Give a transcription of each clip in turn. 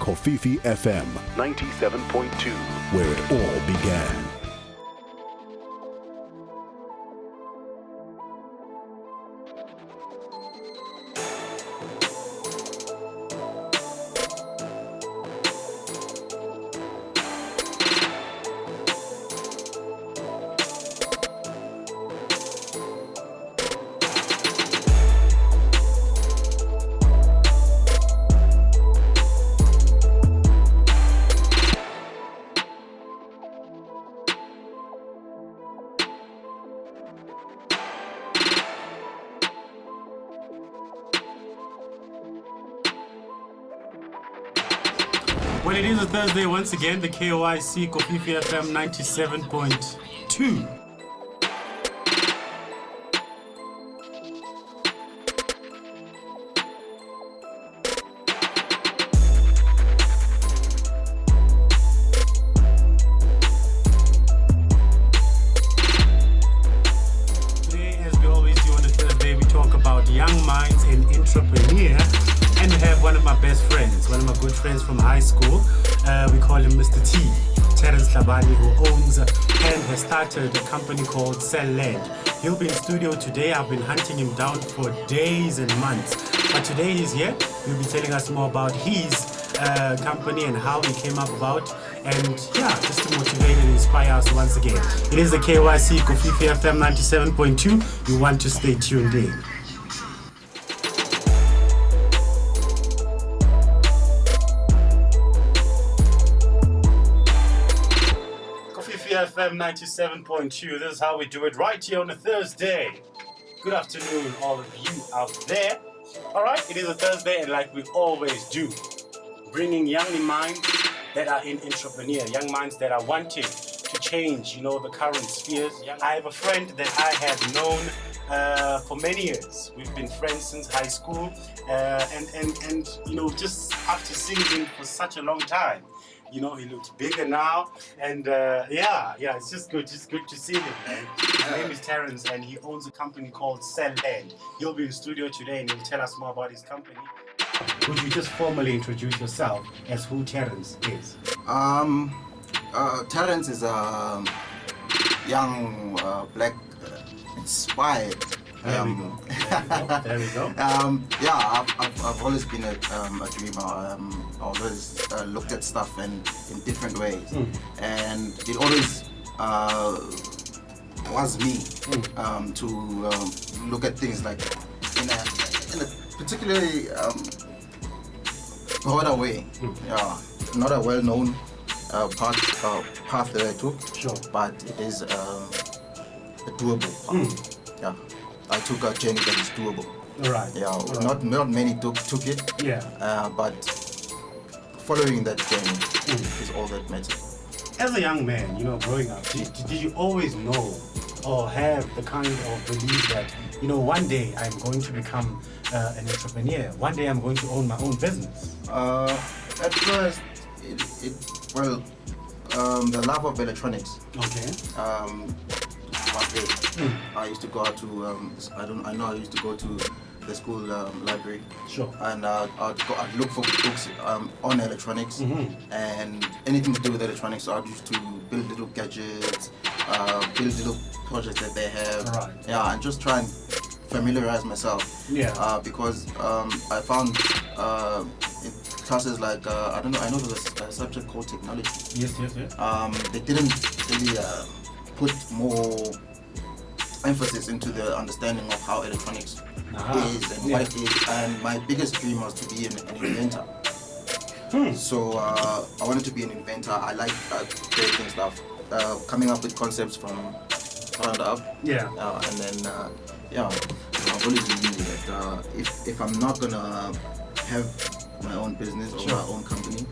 Kofifi FM 97.2, where it all began. Well, it is a Thursday once again, the KYC Kofifi FM 97.2. Today, as we always do on a Thursday, we talk about young minds and entrepreneur. And we have one of my best friends, one of my good friends from high school. We call him Mr. T, Terrence Hlabane, who owns and has started a company called Sell Land. He'll be in studio today. I've been hunting him down for days and months. But today he's here. He'll be telling us more about his company and how he came up about. And yeah, just to motivate and inspire us once again. It is the KYC Kofifi FM 97.2. You want to stay tuned in. FM 97.2. This is how we do it right here on a Thursday. Good afternoon, all of you out there. All right, it is a Thursday, and like we always do, bringing young minds that are in entrepreneur, young minds that are wanting to change, the current spheres. I have a friend that I have known for many years. We've been friends since high school, and just after seeing him for such a long time. He looks bigger now, and it's just good to see him, man. His name is Terrence, and he owns a company called Sell Land. He'll be in studio today, and he'll tell us more about his company. Would you just formally introduce yourself as who Terrence is? Terrence is a young black inspired. There we go. I've always been a dreamer. Always looked at stuff in different ways, and it always was me to look at things like in a particularly broader way. Not a well-known path that I took, sure, but it is a doable path. I took a journey that is doable. Right. Not many took it. But following that journey is all that matters. As a young man, growing up, did you always know or have the kind of belief that, one day I'm going to become an entrepreneur. One day I'm going to own my own business. At first, the love of electronics. Okay. I used to go out to I used to go to the school library. Sure. And I'd look for books on electronics, and anything to do with electronics. I used to build little gadgets, build little projects that they have. Right. And just try and familiarize myself. Because I found in classes like I know there's a subject called technology. Yes. They didn't really put more emphasis into the understanding of how electronics is and what it is. And my biggest dream was to be an inventor. So I wanted to be an inventor. I like creating stuff, coming up with concepts from ground up. And then I've always believed that if I'm not gonna have my own business or my own company,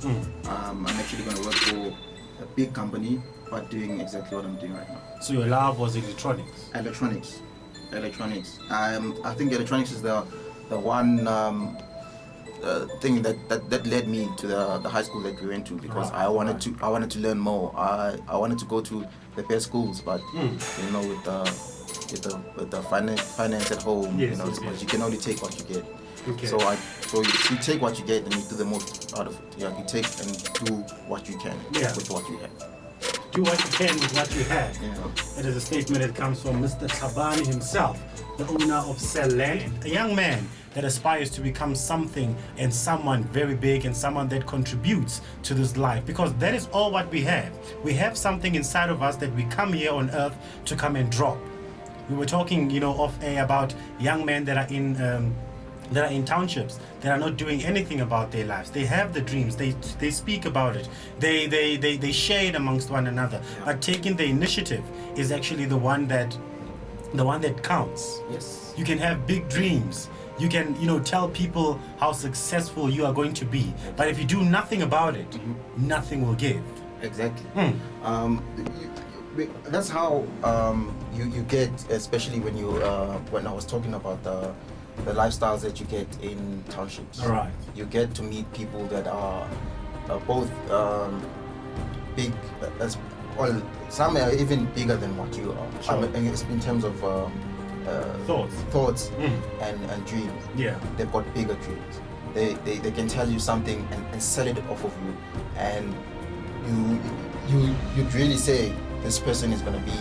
I'm actually gonna work for a big company, but doing exactly what I'm doing right now. So your love was electronics? Electronics. I think electronics is the one thing that led me to the high school that we went to, because I wanted to learn more. I wanted to go to the best schools, but with the finance at home, because you can only take what you get. Okay. So you take what you get and you do the most out of it. Yeah, you take and do what you can with what you have. Do what you can with what you have. Yeah. That is a statement that comes from Mr. Hlabane himself, the owner of Sell Land, a young man that aspires to become something and someone very big and someone that contributes to this life, because that is all what we have. We have something inside of us that we come here on earth to come and drop. We were talking, off air about young men that are in townships that are not doing anything about their lives. They have the dreams. They speak about it. They share it amongst one another. But taking the initiative is actually the one that counts. Yes. You can have big dreams. You can, tell people how successful you are going to be. But if you do nothing about it, nothing will give. Exactly. That's how you get, especially when I was talking about the lifestyles that you get in townships. All right. You get to meet people that are both big, well, some are even bigger than what you are. Sure. In terms of thoughts and dreams. Yeah. They've got bigger dreams. They can tell you something and sell it off of you, and you'd really say this person is gonna be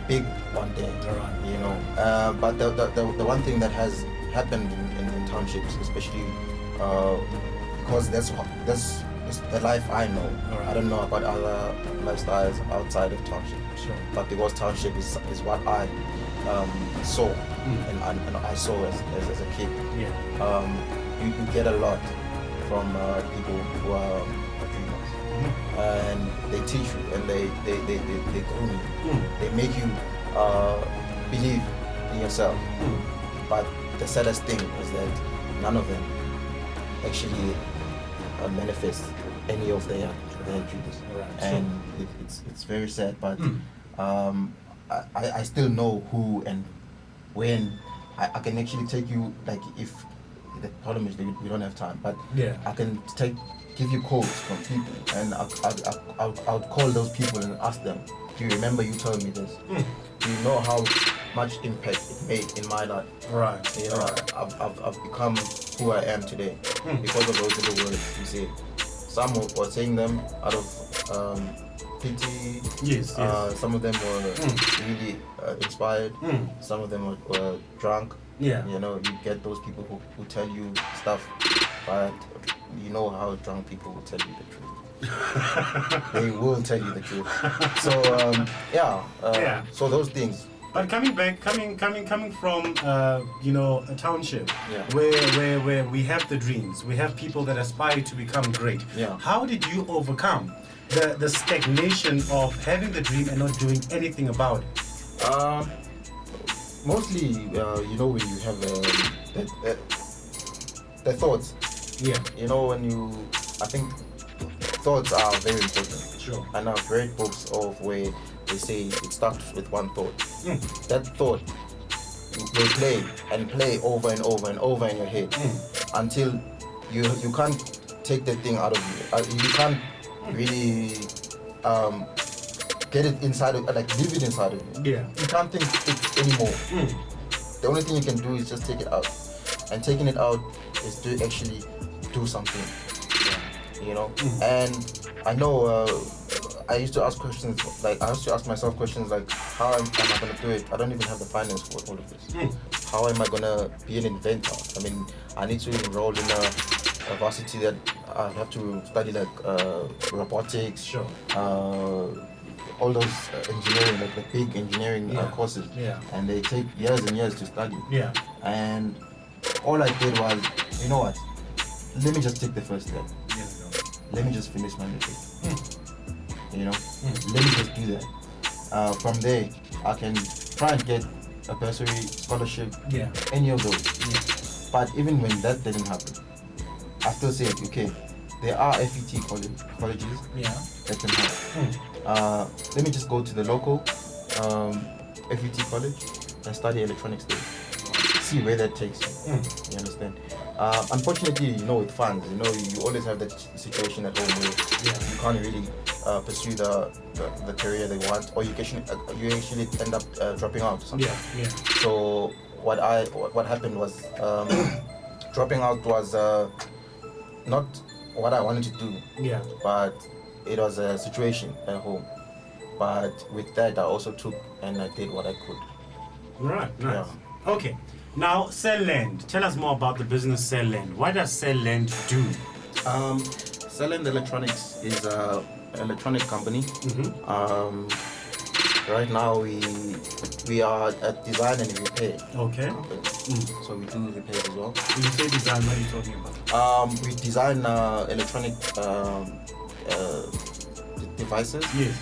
big one day. All right. But the one thing that has happened in townships, especially because that's the life I know. Right. I don't know about other lifestyles outside of township. Sure. But because township is what I saw and I saw as a kid. Yeah. You get a lot from people who are dreamers, and they teach you and they groom you. They make you believe in yourself. But the saddest thing is that none of them actually manifest any of their dreams. Right. And it's very sad, but I still know who and when. I can actually take you, like, if the problem is that we don't have time, but I can give you quotes from people, and I'll call those people and ask them, do you remember you told me this? Do you know how much impact it made in my life? Right. I've become who I am today because of those little words you say. Some were saying them out of pity. Yes. Some of them were really inspired. Some of them were drunk. Yeah. You get those people who tell you stuff, but you know how drunk people will tell you the truth. They will tell you the truth. So so those things. But coming from a township where we have the dreams, we have people that aspire to become great. Yeah. How did you overcome the stagnation of having the dream and not doing anything about it? Mostly, when you have the thoughts. Yeah. I think thoughts are very important. Sure. And I've read books of where they say it starts with one thought. That thought will play over and over and over in your head until you can't take that thing out of you. You can't really get it inside of, like, leave it inside of you. Yeah. You can't think it anymore. The only thing you can do is just take it out, and taking it out is to actually do something. And I know I used to ask questions, like I used to ask myself questions like, how am I going to do it? I don't even have the finance for all of this. How am I going to be an inventor? I mean, I need to enroll in a varsity that I have to study, like robotics. Sure. All those engineering, like the big engineering courses. Yeah. And they take years and years to study. Yeah. And all I did was, you know what? Let me just take the first step. Let me just finish my matric. Let me just do that. From there, I can try and get a bursary, scholarship, any of those. But even when that didn't happen, I still said, okay, there are FET colleges that can help. Let me just go to the local FET college and study electronics there. See where that takes you. You understand? Unfortunately, with funds, you always have that situation at home where you can't really pursue the career they want, or you actually end up dropping out. Yeah. So what happened was dropping out was not what I wanted to do, Yeah. but it was a situation at home. But with that, I also took and I did what I could. Right, nice. Okay. Now, Sell Land. Tell us more about the business Sell Land. What does Sell Land do? Sell Land Electronics is an electronic company. Right now we are at design and repair. Okay. So we do repairs as well. When you say design, what are you talking about? We design electronic devices. Yes.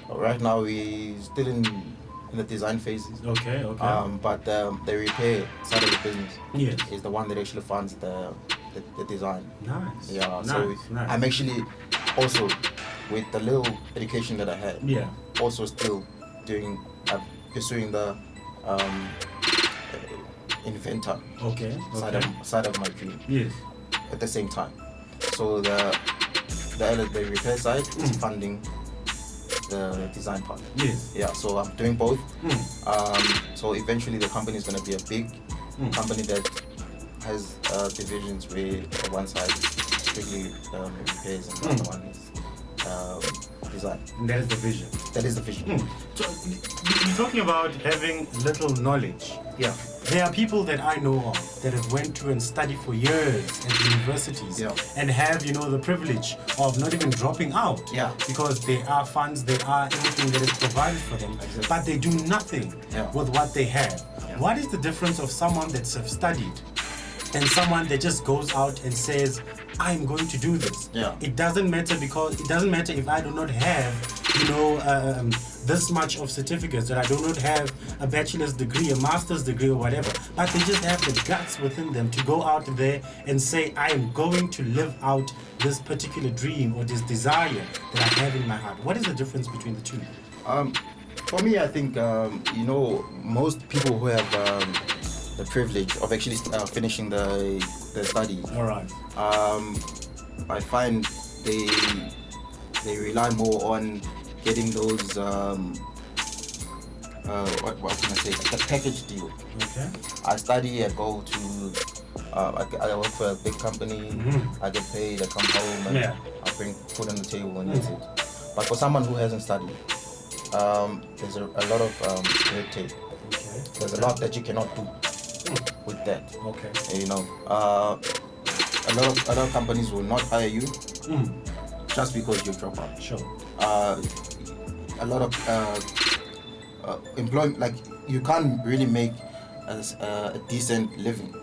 Right now we still in the design phases. Okay. But the repair side of the business Yes. is the one that actually funds the design. Nice. Yeah. Nice. So nice. I'm actually also, with the little education that I had, Yeah. also still pursuing the inventor Okay. side of my dream Yes. at the same time. So the repair side is funding the design part. Yes. Yeah, so I'm doing both. So eventually the company is going to be a big company that has divisions where one side is strictly repairs and the other one is design. And that is the vision. That is the vision. So, you're talking about having little knowledge. Yeah. There are people that I know of that have went to and studied for years at universities and have, the privilege of not even dropping out because there are funds, there are everything that is provided for them, but they do nothing with what they have. What is the difference of someone that's studied and someone that just goes out and says, I'm going to do this? It doesn't matter if I do not have, this much of certificates, that I do not have a bachelor's degree, a master's degree or whatever, but they just have the guts within them to go out there and say, I am going to live out this particular dream or this desire that I have in my heart. What is the difference between the two? For me, I think, most people who have the privilege of actually finishing the studies, all right, I find they rely more on getting those what can I say, like a package deal. Okay. I study, I go to I work for a big company, I get paid, I come home and I bring food on the table and that's it. But for someone who hasn't studied, there's a lot of red tape. Okay. There's a lot that you cannot do with that. Okay. A lot of companies will not hire you just because you drop out. Sure. A lot of employment, like you can't really make a decent living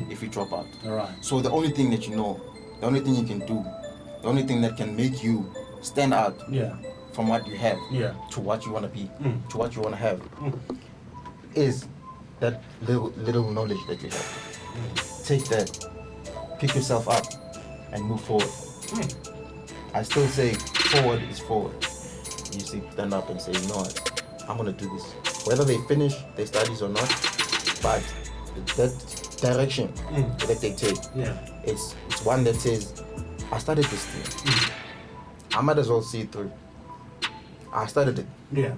if you drop out. All right. So the only thing that you know, the only thing you can do, the only thing that can make you stand out from what you have to what you want to be, to what you want to have, is that little knowledge that you have. Take that, pick yourself up, and move forward. I still say forward is forward. You stand up and say, you know what, I'm gonna do this. Whether they finish their studies or not, but that direction that they take, it's one that says, I started this thing. I might as well see it through. I started it. Yeah.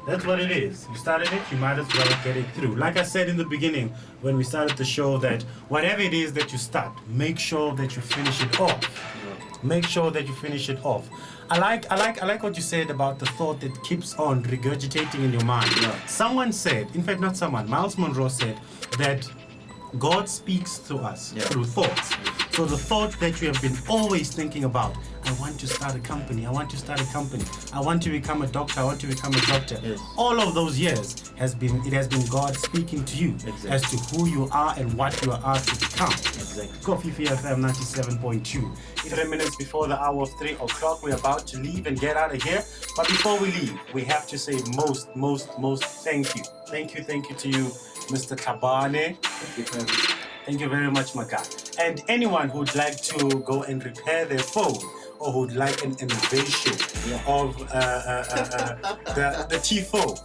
That's what it is. You started it, you might as well get it through. Like I said in the beginning, when we started the show, that whatever it is that you start, make sure that you finish it off. Make sure that you finish it off. I like what you said about the thought that keeps on regurgitating in your mind. Someone said, in fact not someone, Miles Monroe said that God speaks to us through thoughts. So the thought that you have been always thinking about, I want to start a company, I want to start a company, I want to become a doctor, I want to become a doctor. All of those years it has been God speaking to you as to who you are and what you are asked to become. Coffee FM 97.2. 3 minutes before the hour of 3 o'clock, we're about to leave and get out of here. But before we leave, we have to say most thank you. Thank you to you, Mr. Hlabane. Thank you very much, my guy. And anyone who'd like to go and repair their phone, or who'd like an innovation of the T4.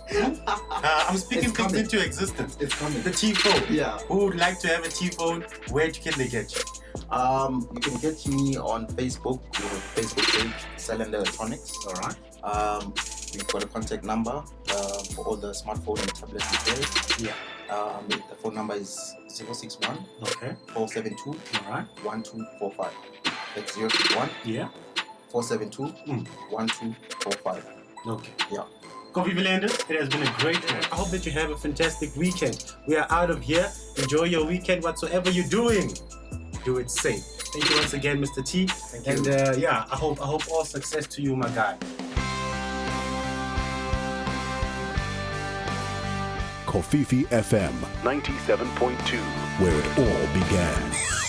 I'm speaking things into existence. It's coming. The T4. Yeah. Who would like to have a T-phone? Where can they get you? You can get me on Facebook, your Facebook page, Sell Land Electronics. All right. We've got a contact number for all the smartphone and tablet repairs. The phone number is 061 Okay. 472 All right. 1245. That's 061 Yeah. 472 1245. Okay. Yeah. Coffee Blenders, it has been a great one. I hope that you have a fantastic weekend. We are out of here. Enjoy your weekend, whatsoever you're doing. Do it safe. Thank you once again, Mr. T. Thank you. And I hope all success to you, my guy. Kofifi FM 97.2, where it all began.